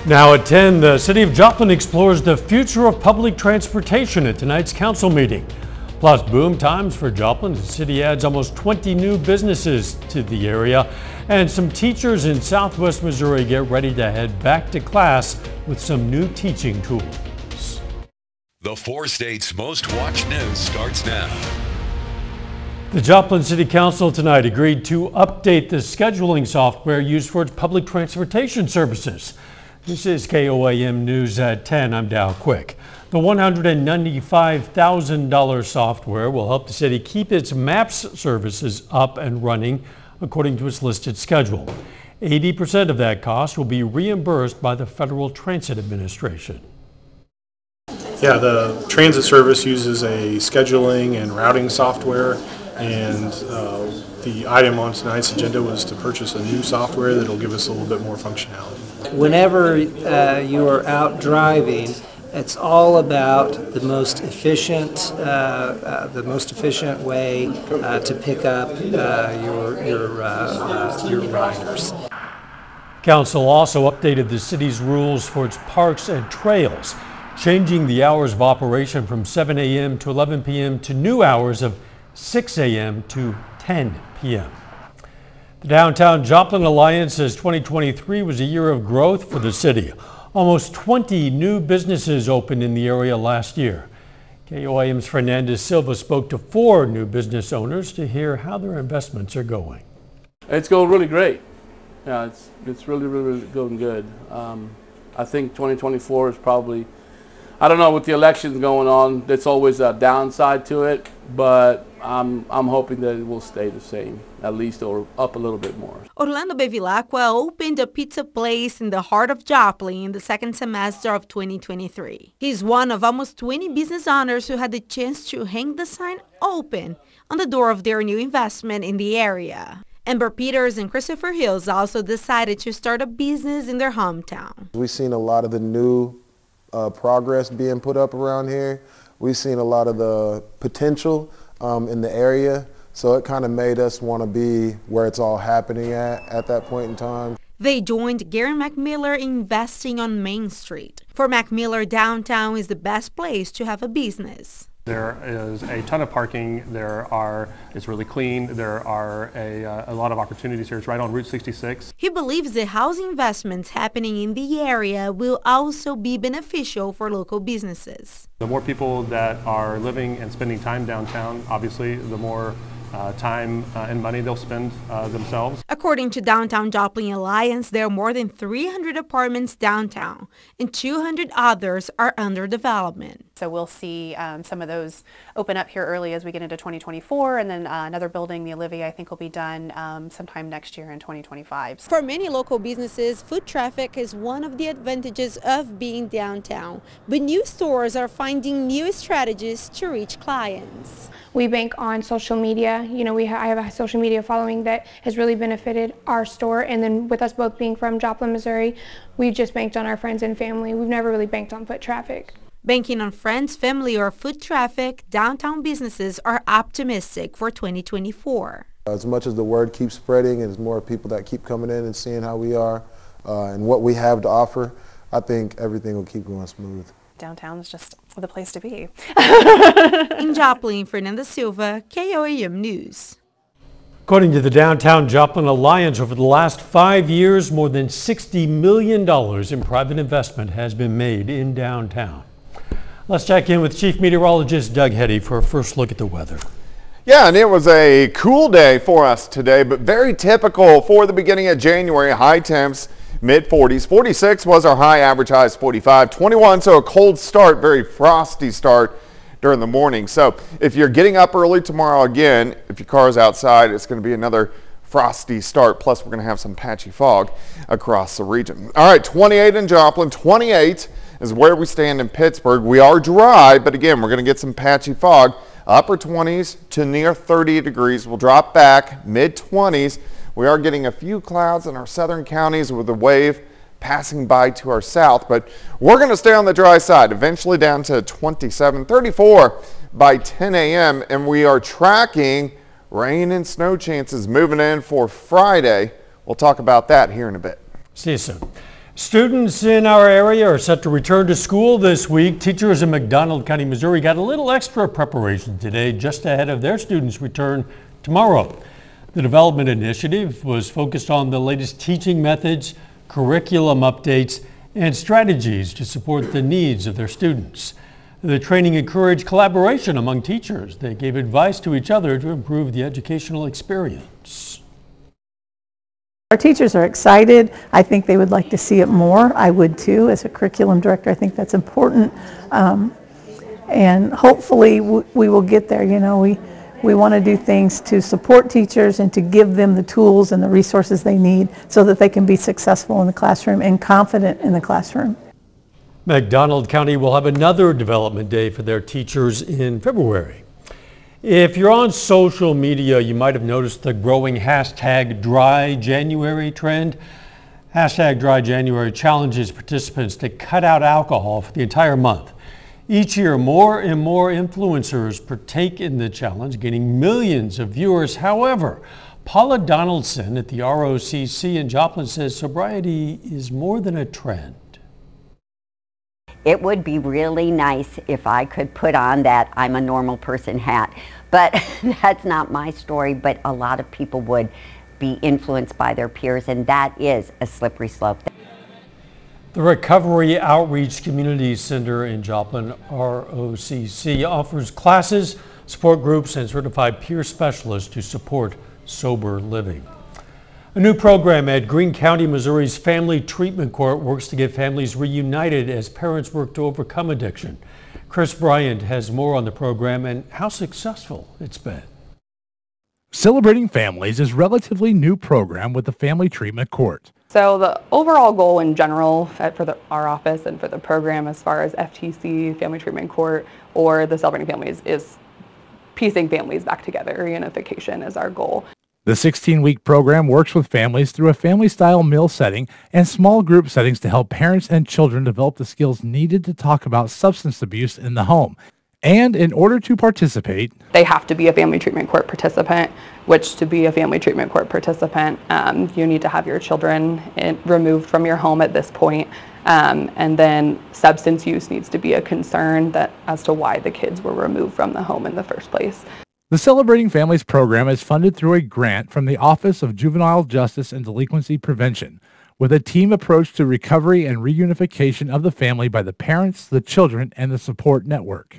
Now at 10, the City of Joplin explores the future of public transportation at tonight's council meeting. Plus, boom times for Joplin. The city adds almost 20 new businesses to the area, and some teachers in Southwest Missouri get ready to head back to class with some new teaching tools. The 4 states' most watched news starts now. The Joplin City Council tonight agreed to update the scheduling software used for its public transportation services. This is KOAM News at 10. I'm Dow Quick. The $195,000 software will help the city keep its maps services up and running according to its listed schedule. 80% of that cost will be reimbursed by the Federal Transit Administration. Yeah, the transit service uses a scheduling and routing software, and the item on tonight's agenda was to purchase a new software that will give us a little bit more functionality. Whenever you are out driving, it's all about the most efficient way to pick up your riders. Council also updated the city's rules for its parks and trails, changing the hours of operation from 7 a.m. to 11 p.m. to new hours of 6 a.m. to 10 p.m. The Downtown Joplin Alliance says 2023 was a year of growth for the city. Almost 20 new businesses opened in the area last year. KOAM's Fernandez Silva spoke to 4 new business owners to hear how their investments are going. It's going really great. Yeah, it's really going good. I think 2024 is probably, I don't know, with the elections going on, there's always a downside to it, but I'm hoping that it will stay the same, at least, or up a little bit more. Orlando Bevilacqua opened a pizza place in the heart of Joplin in the second semester of 2023. He's one of almost 20 business owners who had the chance to hang the sign "Open" on the door of their new investment in the area. Amber Peters and Christopher Hills also decided to start a business in their hometown. We've seen a lot of the new progress being put up around here. We've seen a lot of the potential in the area, so it kind of made us want to be where it's all happening at that point in time. They joined Gary McMiller investing on Main Street. For McMiller, downtown is the best place to have a business. There is a ton of parking. It's really clean. There are a lot of opportunities here. It's right on Route 66. He believes the housing investments happening in the area will also be beneficial for local businesses. The more people that are living and spending time downtown, obviously, the more time and money they'll spend themselves. According to Downtown Joplin Alliance, there are more than 300 apartments downtown, and 200 others are under development. So we'll see some of those open up here early as we get into 2024, and then another building, the Olivia, I think will be done sometime next year in 2025. For many local businesses, foot traffic is one of the advantages of being downtown, but new stores are finding new strategies to reach clients. We bank on social media. You know, I have a social media following that has really benefited our store, and then with us both being from Joplin, Missouri, we've just banked on our friends and family. We've never really banked on foot traffic. Banking on friends, family, or foot traffic, downtown businesses are optimistic for 2024. As much as the word keeps spreading and there's more people that keep coming in and seeing how we are and what we have to offer, I think everything will keep going smooth. Downtown is just the place to be. In Joplin, Fernanda Silva, KOAM News. According to the Downtown Joplin Alliance, over the last 5 years, more than $60 million in private investment has been made in downtown. Let's check in with Chief Meteorologist Doug Heddy for a first look at the weather. Yeah, and it was a cool day for us today, but very typical for the beginning of January. High temps, mid-40s. 46 was our high, average high is 45. 21, so a cold start, very frosty start during the morning. So if you're getting up early tomorrow again, if your car is outside, it's going to be another frosty start. Plus, we're going to have some patchy fog across the region. All right, 28 in Joplin, 28 is where we stand in Pittsburgh. We are dry, but again, we're going to get some patchy fog. Upper 20s to near 30 degrees. We'll drop back mid-20s. We are getting a few clouds in our southern counties with a wave passing by to our south, but we're going to stay on the dry side, eventually down to 27, 34 by 10 a.m. And we are tracking rain and snow chances moving in for Friday. We'll talk about that here in a bit. See you soon. Students in our area are set to return to school this week. Teachers in McDonald County, Missouri got a little extra preparation today just ahead of their students' return tomorrow. The development initiative was focused on the latest teaching methods, curriculum updates, and strategies to support the needs of their students. The training encouraged collaboration among teachers. They gave advice to each other to improve the educational experience. Our teachers are excited. I think they would like to see it more. I would too. As a curriculum director, I think that's important. And hopefully we will get there. You know, we want to do things to support teachers and to give them the tools and the resources they need so that they can be successful in the classroom and confident in the classroom. McDonald County will have another development day for their teachers in February. If you're on social media, you might have noticed the growing hashtag Dry January trend. Hashtag Dry January challenges participants to cut out alcohol for the entire month. Each year, more and more influencers partake in the challenge, gaining millions of viewers. However, Paula Donaldson at the ROCC in Joplin says sobriety is more than a trend. It would be really nice if I could put on that I'm a normal person hat, but that's not my story, but a lot of people would be influenced by their peers, and that is a slippery slope. The Recovery Outreach Community Center in Joplin, ROCC, offers classes, support groups, and certified peer specialists to support sober living. A new program at Greene County, Missouri's Family Treatment Court works to get families reunited as parents work to overcome addiction. Chris Bryant has more on the program and how successful it's been. Celebrating Families is a relatively new program with the Family Treatment Court. So the overall goal in general for our office and for the program as far as FTC, Family Treatment Court, or the Celebrating Families is piecing families back together. Reunification is our goal. The 16-week program works with families through a family-style meal setting and small group settings to help parents and children develop the skills needed to talk about substance abuse in the home. And in order to participate, they have to be a Family Treatment Court participant, which to be a Family Treatment Court participant, you need to have your children removed from your home at this point. And then substance use needs to be a concern as to why the kids were removed from the home in the first place. the Celebrating Families program is funded through a grant from the Office of Juvenile Justice and Delinquency Prevention, with a team approach to recovery and reunification of the family by the parents, the children, and the support network.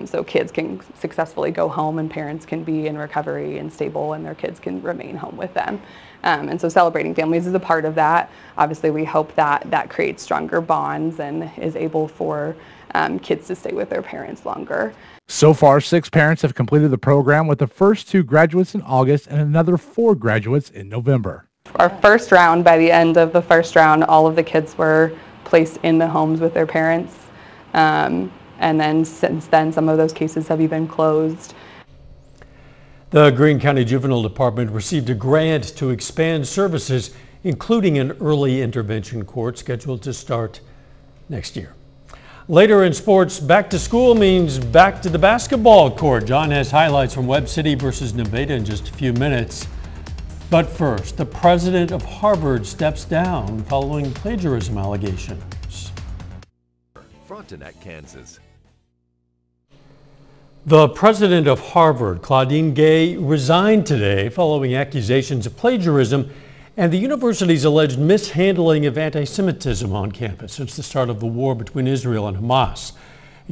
So kids can successfully go home and parents can be in recovery and stable and their kids can remain home with them. And so Celebrating Families is a part of that. Obviously we hope that that creates stronger bonds and is able for kids to stay with their parents longer. So far, 6 parents have completed the program, with the first 2 graduates in August and another 4 graduates in November. Our first round, by the end of the first round, all of the kids were placed in the homes with their parents. And then since then, some of those cases have even closed. The Greene County Juvenile Department received a grant to expand services, including an early intervention court scheduled to start next year. Later in sports, back to school means back to the basketball court. John has highlights from Webb City versus Nevada in just a few minutes. But first, the president of Harvard steps down following plagiarism allegations. Frontenac, Kansas. The president of Harvard, Claudine Gay, resigned today following accusations of plagiarism and the university's alleged mishandling of anti-Semitism on campus since the start of the war between Israel and Hamas.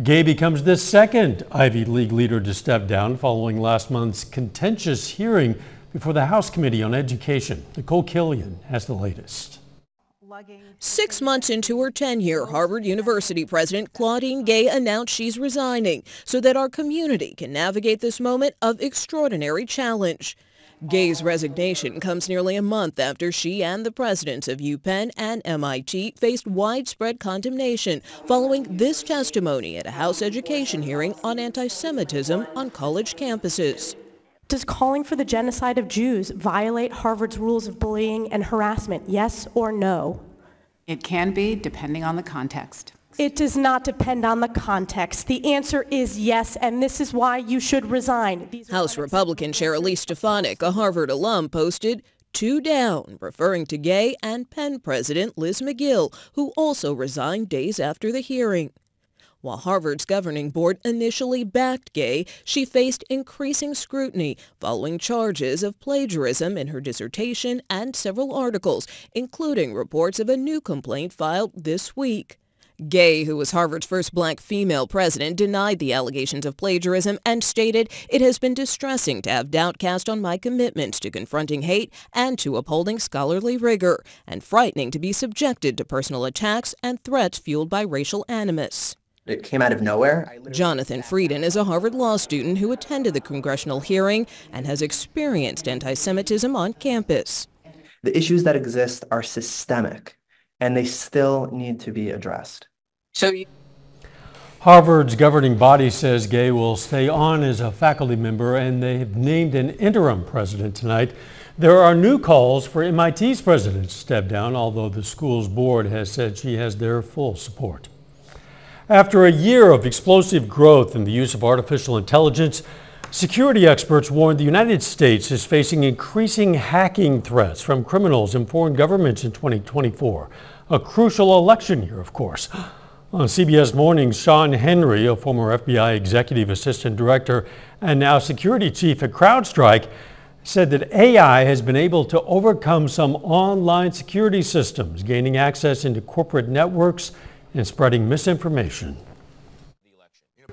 Gay becomes the second Ivy League leader to step down following last month's contentious hearing before the House Committee on Education. Nicole Killian has the latest. 6 months into her tenure, Harvard University President Claudine Gay announced she's resigning so that our community can navigate this moment of extraordinary challenge. Gay's resignation comes nearly a month after she and the presidents of UPenn and MIT faced widespread condemnation following this testimony at a House education hearing on anti-Semitism on college campuses. Does calling for the genocide of Jews violate Harvard's rules of bullying and harassment, yes or no? It can be, depending on the context. It does not depend on the context. The answer is yes, and this is why you should resign. House Republican Chair Elise Stefanik, a Harvard alum, posted, 2 down, referring to Gay and Penn President Liz McGill, who also resigned days after the hearing. While Harvard's governing board initially backed Gay, she faced increasing scrutiny following charges of plagiarism in her dissertation and several articles, including reports of a new complaint filed this week. Gay, who was Harvard's first black female president, denied the allegations of plagiarism and stated, "It has been distressing to have doubt cast on my commitments to confronting hate and to upholding scholarly rigor, and frightening to be subjected to personal attacks and threats fueled by racial animus." It came out of nowhere. Jonathan Frieden is a Harvard law student who attended the congressional hearing and has experienced anti-Semitism on campus. The issues that exist are systemic, and they still need to be addressed. Harvard's governing body says Gay will stay on as a faculty member, and they have named an interim president tonight. There are new calls for MIT's president to step down, although the school's board has said she has their full support. After a year of explosive growth in the use of artificial intelligence, security experts warned the United States is facing increasing hacking threats from criminals in foreign governments in 2024, a crucial election year, of course. On CBS Mornings, Sean Henry, a former FBI executive assistant director and now security chief at CrowdStrike, said that AI has been able to overcome some online security systems, gaining access into corporate networks and spreading misinformation.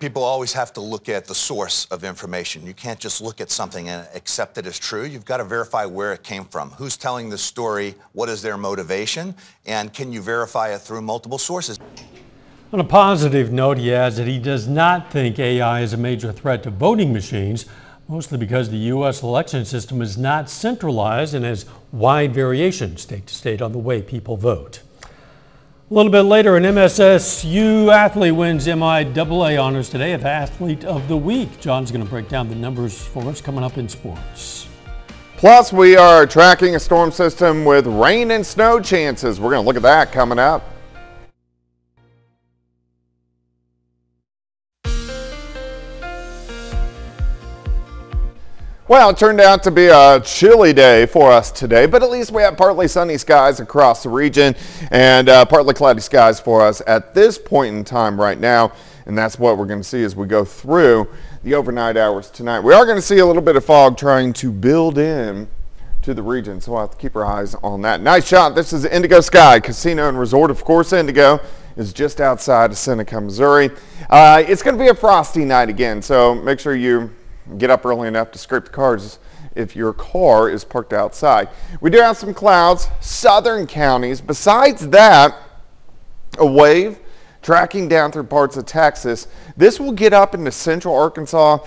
People always have to look at the source of information. You can't just look at something and accept it as true. You've got to verify where it came from. Who's telling the story? What is their motivation? And can you verify it through multiple sources? On a positive note, he adds that he does not think AI is a major threat to voting machines, mostly because the U.S. election system is not centralized and has wide variation state to state on the way people vote. A little bit later, an MSSU athlete wins MIAA honors today of Athlete of the Week. John's going to break down the numbers for us coming up in sports. Plus, we are tracking a storm system with rain and snow chances. We're going to look at that coming up. Well, it turned out to be a chilly day for us today, but at least we have partly sunny skies across the region and partly cloudy skies for us at this point in time right now. And that's what we're going to see as we go through the overnight hours tonight. We are going to see a little bit of fog trying to build in to the region, so we'll have to keep our eyes on that. Nice shot. This is Indigo Sky Casino and Resort. Of course, Indigo is just outside of Seneca, Missouri. It's going to be a frosty night again, so make sure you get up early enough to scrape the cars if your car is parked outside. We do have some clouds, southern counties. Besides that, a wave tracking down through parts of Texas. This will get up into central Arkansas,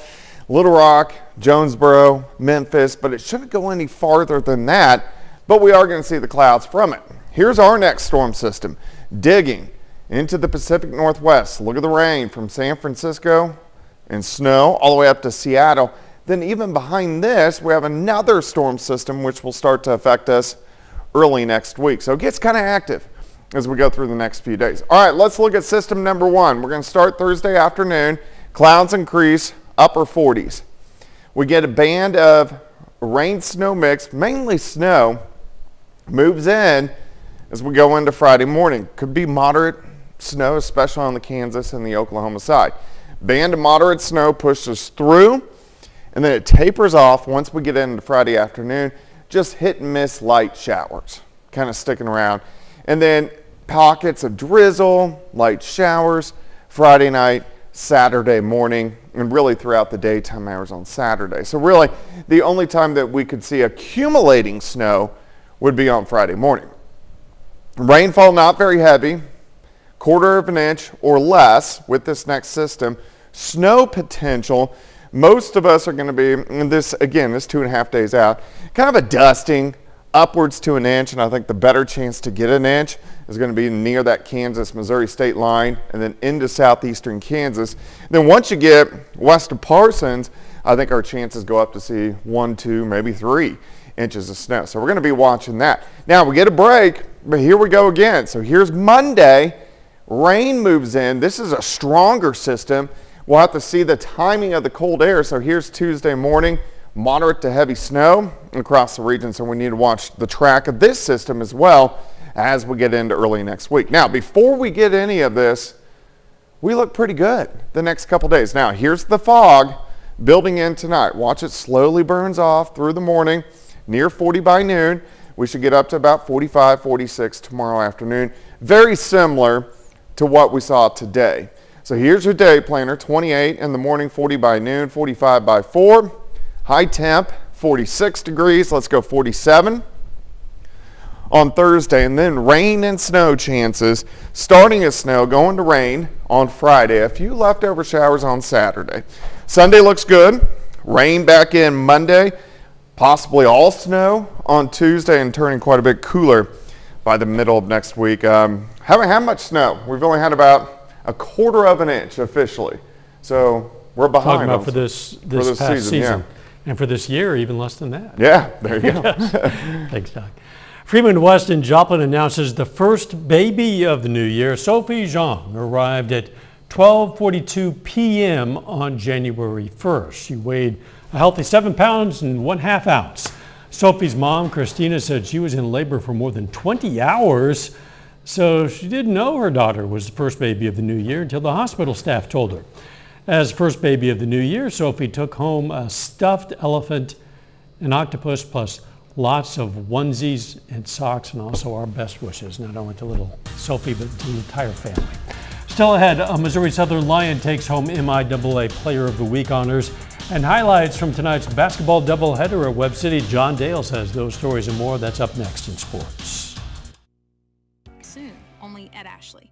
Little Rock, Jonesboro, Memphis, but it shouldn't go any farther than that. But we are going to see the clouds from it. Here's our next storm system digging into the Pacific Northwest. Look at the rain from San Francisco and snow all the way up to Seattle. Then even behind this, we have another storm system which will start to affect us early next week. So it gets kind of active as we go through the next few days. All right, let's look at system number one. We're going to start Thursday afternoon. Clouds increase, upper 40s. We get a band of rain-snow mix, mainly snow, moves in as we go into Friday morning. Could be moderate snow, especially on the Kansas and the Oklahoma side. Band of moderate snow pushes through, and then it tapers off once we get into Friday afternoon. Just hit and miss light showers, kind of sticking around. And then pockets of drizzle, light showers, Friday night, Saturday morning, and really throughout the daytime hours on Saturday. So really, the only time that we could see accumulating snow would be on Friday morning. Rainfall not very heavy. 1/4 of an inch or less with this next system. Snow potential, most of us are going to be, and this again, this 2.5 days out, kind of a dusting upwards to an inch, and I think the better chance to get an inch is going to be near that Kansas-Missouri state line and then into southeastern Kansas. Then once you get west of Parsons, I think our chances go up to see 1, 2, maybe 3 inches of snow. So we're going to be watching that. Now we get a break, but here we go again. So here's Monday. Rain moves in. This is a stronger system. We'll have to see the timing of the cold air. So here's Tuesday morning. moderate to heavy snow across the region, so we need to watch the track of this system as well as we get into early next week. Now, before we get any of this, we look pretty good the next couple days. Now, here's the fog building in tonight. Watch it slowly burns off through the morning, near 40 by noon. We should get up to about 45, 46 tomorrow afternoon. Very similar to what we saw today. So here's your day planner: 28 in the morning, 40 by noon, 45 by 4. High temp, 46 degrees. Let's go 47 on Thursday, and then rain and snow chances. Starting as snow, going to rain on Friday. A few leftover showers on Saturday. Sunday looks good. Rain back in Monday. Possibly all snow on Tuesday, and turning quite a bit cooler by the middle of next week. Haven't had much snow. We've only had about a quarter of an inch officially. So we're behind. Talking about for this past season. Yeah. And for this year, even less than that. Yeah, there you go. Thanks, Doc. Freeman West in Joplin announces the first baby of the new year. Sophie Zhang arrived at 12:42 p.m. on January 1st. She weighed a healthy 7 pounds and 1/2 ounce. Sophie's mom, Christina, said she was in labor for more than 20 hours, so she didn't know her daughter was the first baby of the new year until the hospital staff told her. As first baby of the new year, Sophie took home a stuffed elephant, an octopus, plus lots of onesies and socks, and also our best wishes, not only to little Sophie, but to the entire family. Still ahead, a Missouri Southern Lion takes home MIAA Player of the Week honors, and highlights from tonight's basketball doubleheader at Webb City. John Dales has those stories and more. That's up next in sports. Soon, only at Ashley.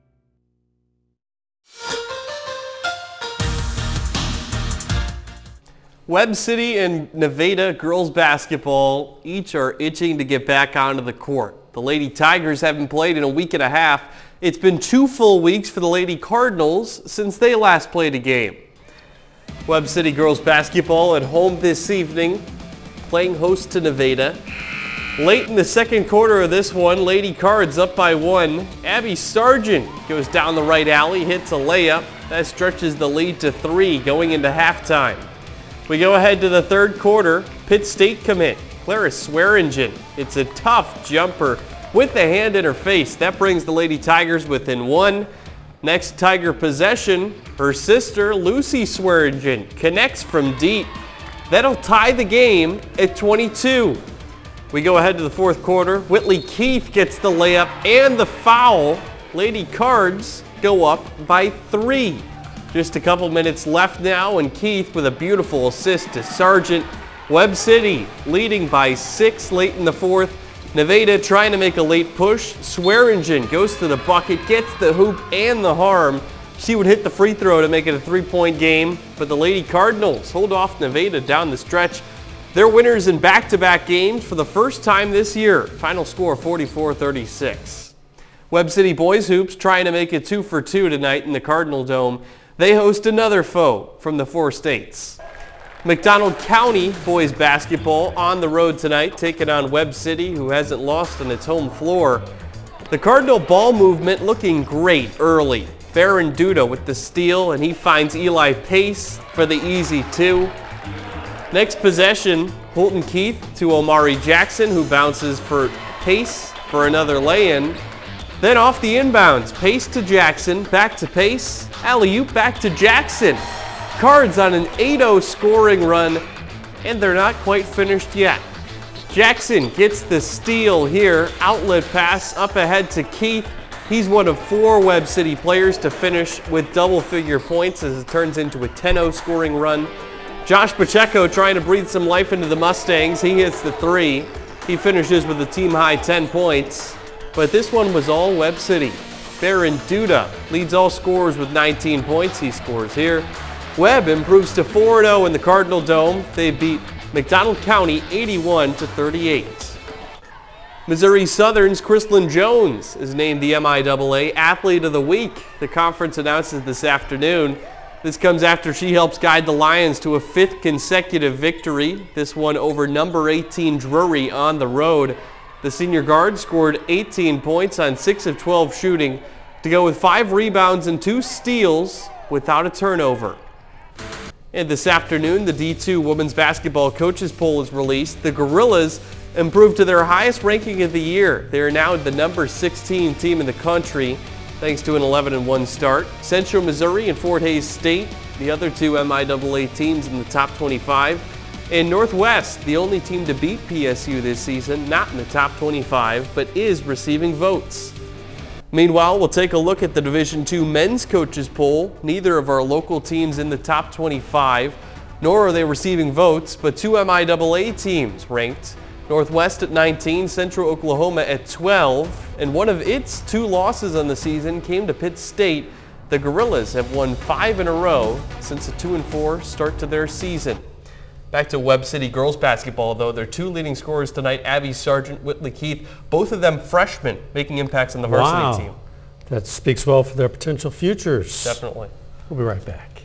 Webb City and Nevada girls basketball each are itching to get back onto the court. The Lady Tigers haven't played in a week and a half. It's been 2 full weeks for the Lady Cardinals since they last played a game. Webb City girls basketball at home this evening, playing host to Nevada. Late in the second quarter of this one, Lady Cards up by 1. Abby Sargent goes down the right alley, hits a layup. That stretches the lead to 3 going into halftime. We go ahead to the third quarter. Pitt State commit Clara Swearingen. It's a tough jumper with the hand in her face. That brings the Lady Tigers within 1. Next Tiger possession, her sister Lucy Swearingen connects from deep. That'll tie the game at 22. We go ahead to the fourth quarter. Whitley Keith gets the layup and the foul. Lady Cards go up by 3. Just a couple minutes left now, and Keith with a beautiful assist to Sargent. Webb City leading by 6 late in the fourth. Nevada trying to make a late push. Swearingen goes to the bucket, gets the hoop and the harm. She would hit the free throw to make it a 3-point game, but the Lady Cardinals hold off Nevada down the stretch. They're winners in back-to-back games for the first time this year. Final score 44-36. Webb City boys hoops trying to make it 2 for 2 tonight in the Cardinal Dome. They host another foe from the 4 states. McDonald County boys basketball on the road tonight, taking on Webb City, who hasn't lost on its home floor. The Cardinal ball movement looking great early. Baron Duda with the steal, and he finds Eli Pace for the easy 2. Next possession, Holton Keith to Omari Jackson, who bounces for Pace for another lay-in. Then off the inbounds, Pace to Jackson, back to Pace, alley-oop back to Jackson. Cards on an 8-0 scoring run, and they're not quite finished yet. Jackson gets the steal here, outlet pass up ahead to Keith. He's one of 4 Webb City players to finish with double-figure points as it turns into a 10-0 scoring run. Josh Pacheco trying to breathe some life into the Mustangs. He hits the 3. He finishes with a team-high 10 points. But this one was all Webb City. Baron Duda leads all scorers with 19 points. He scores here. Webb improves to 4-0 in the Cardinal Dome. They beat McDonald County 81-38. Missouri Southern's Chrislyn Jones is named the MIAA Athlete of the Week. The conference announces this afternoon. This comes after she helps guide the Lions to a 5th consecutive victory. This one over number 18 Drury on the road. The senior guard scored 18 points on 6 of 12 shooting to go with 5 rebounds and 2 steals without a turnover. And this afternoon, the D2 women's basketball coaches poll is released. The Gorillas improved to their highest ranking of the year. They are now the number 16 team in the country, thanks to an 11-1 start. Central Missouri and Fort Hays State, the other two MIAA teams in the top 25. And Northwest, the only team to beat PSU this season, not in the top 25, but is receiving votes. Meanwhile, we'll take a look at the Division II men's coaches poll. Neither of our local teams in the top 25, nor are they receiving votes, but two MIAA teams ranked. Northwest at 19, Central Oklahoma at 12, and one of its 2 losses on the season came to Pitt State. The Gorillas have won 5 in a row since a 2-4 start to their season. Back to Webb City girls basketball, though. Their 2 leading scorers tonight, Abby Sargent, Whitley Keith, both of them freshmen, making impacts on the varsity team. That speaks well for their potential futures. Definitely. We'll be right back.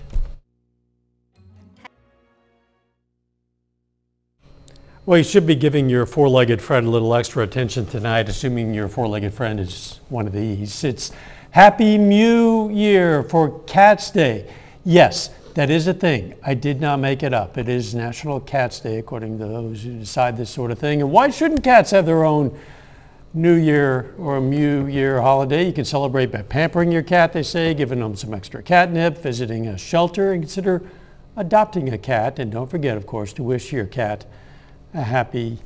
Well, you should be giving your four-legged friend a little extra attention tonight, assuming your four-legged friend is one of these. It's Happy Mew Year for Cats Day. Yes, that is a thing. I did not make it up. It is National Cats Day, according to those who decide this sort of thing. And why shouldn't cats have their own New Year or Mew Year holiday? You can celebrate by pampering your cat, they say, giving them some extra catnip, visiting a shelter, and consider adopting a cat. And don't forget, of course, to wish your cat a happy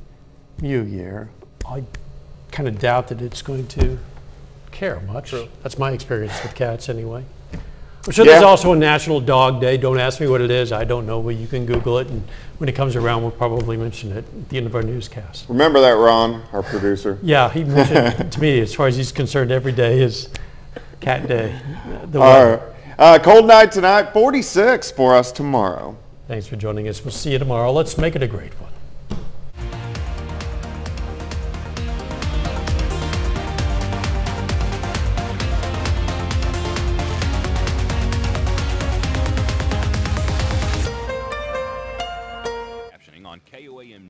Mew Year. I kind of doubt that it's going to care much. True. That's my experience with cats anyway. I'm sure there's also a National Dog Day. Don't ask me what it is. I don't know, but you can Google it, and when it comes around, we'll probably mention it at the end of our newscast. Remember that, Ron, our producer? Yeah, he mentioned it to me. As far as he's concerned, every day is Cat Day. All right. Cold night tonight, 46 for us tomorrow. Thanks for joining us. We'll see you tomorrow. Let's make it a great one. On KOAM